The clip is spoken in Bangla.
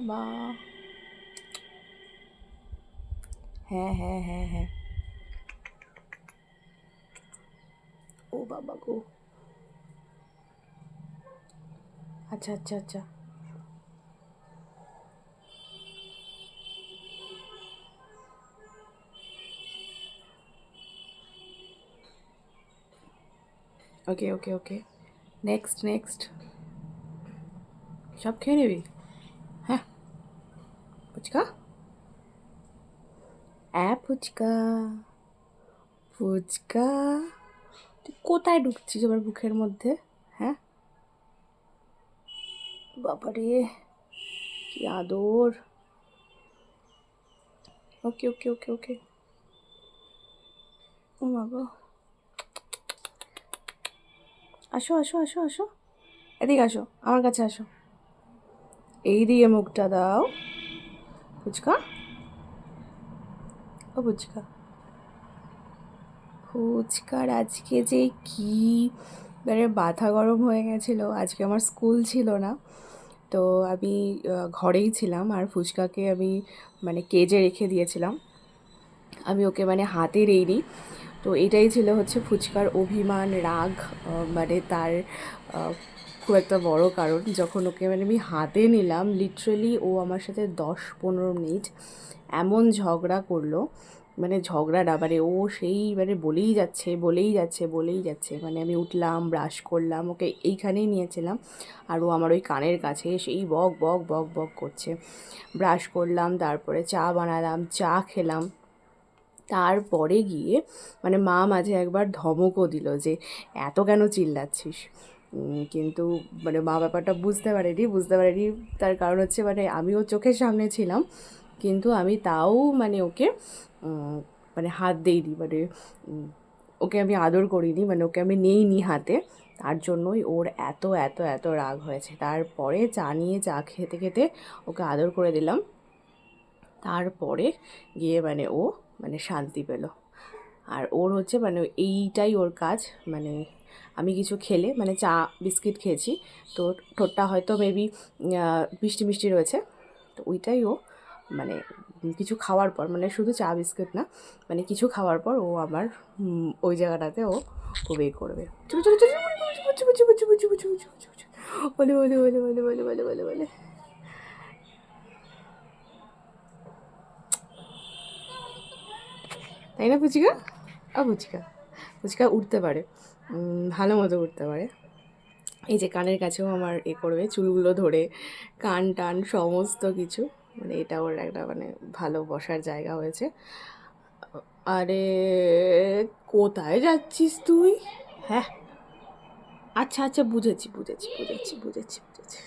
বাবা, হ্যাঁ হ্যাঁ হ্যাঁ হ্যাঁ, ও বাবা গো, আচ্ছা আচ্ছা আচ্ছা, ওকে ওকে ওকে, নেক্সট নেক্সট, সব খেয়ে নিবি? হ্যাঁ, ফুচকা, ফুচকা, ফুচকা, তুই কোথায় ঢুকছিস আমার বুকের মধ্যে? হ্যাঁ, বাবারে, কি আদর। ওকে ওকে ওকে ওকে, ও বাবা, আসো আসো আসো আসো, এদিকে আসো, আমার কাছে আসো, এই দিয়ে মুখটা দাও। ফুচকা, ও ফুচকা, ফুচকার আজকে যে কি মানে মাথা গরম হয়ে গেছিলো। আজকে আমার স্কুল ছিল না, তো আমি ঘরেই ছিলাম, আর ফুচকাকে আমি মানে কেজে রেখে দিয়েছিলাম, আমি ওকে মানে হাতে রেইনি। তো এটাই ছিল হচ্ছে ফুচকার অভিমান, রাগ, মানে তার খুব একটা বড় কারণ। যখন ওকে মানে আমি হাতে নিলাম, লিটারেলি ও আমার সাথে 10-15 মিনিট এমন ঝগড়া করলো, মানে ঝগড়া না মানে ও সেই মানে বলেই যাচ্ছে বলেই যাচ্ছে বলেই যাচ্ছে। মানে আমি উঠলাম, ব্রাশ করলাম, ওকে এইখানেই নিয়েছিলাম, আর ও আমার ওই কানের কাছে সেই বক বক বক বক করছে। ব্রাশ করলাম, তারপরে চা বানালাম, চা খেলাম, তারপরে গিয়ে মানে মা মাঝে একবার ধমকও দিল যে এত কেন চিল্লাচ্ছিস। কিন্তু মানে মা ব্যাপারটা বুঝতে পারেনি। তার কারণ হচ্ছে মানে আমিও চোখের সামনে ছিলাম, কিন্তু আমি তাও মানে ওকে মানে হাত দেইনি, মানে ওকে আমি আদর করিনি, মানে ওকে আমি নেইনি হাতে। তার জন্যই ওর এত এত এত রাগ হয়েছে। তারপরে চা খেতে খেতে ওকে আদর করে দিলাম, তারপরে গিয়ে মানে ও মানে শান্তি পেল। আর ওর হচ্ছে মানে এইটাই ওর কাজ, মানে আমি কিছু খেলে মানে চা বিস্কিট খেয়েছি, তো ঠোঁটটা হয়তো মেবি মিষ্টি মিষ্টি রয়েছে, তো ওইটাই ও মানে কিছু খাওয়ার পর, মানে শুধু চা বিস্কিট না, মানে কিছু খাওয়ার পর ও আবার ওই জায়গাটাতে ও খুব করবে, বলে বলে বলে বলে বলে বলে বলে বলে, তাই না ফুচিকা? ফুচকা, ফুচকা উঠতে পারে, ভালো মতো উঠতে পারে। এই যে কানের কাছেও আমার করবে, চুলগুলো ধরে কান টান সমস্ত কিছু, মানে এটা ওর একটা মানে ভালো বসার জায়গা হয়েছে। আরে কোথায় যাচ্ছিস তুই? হ্যাঁ, আচ্ছা আচ্ছা, বুঝেছি বুঝেছি বুঝেছি বুঝেছি বুঝেছি।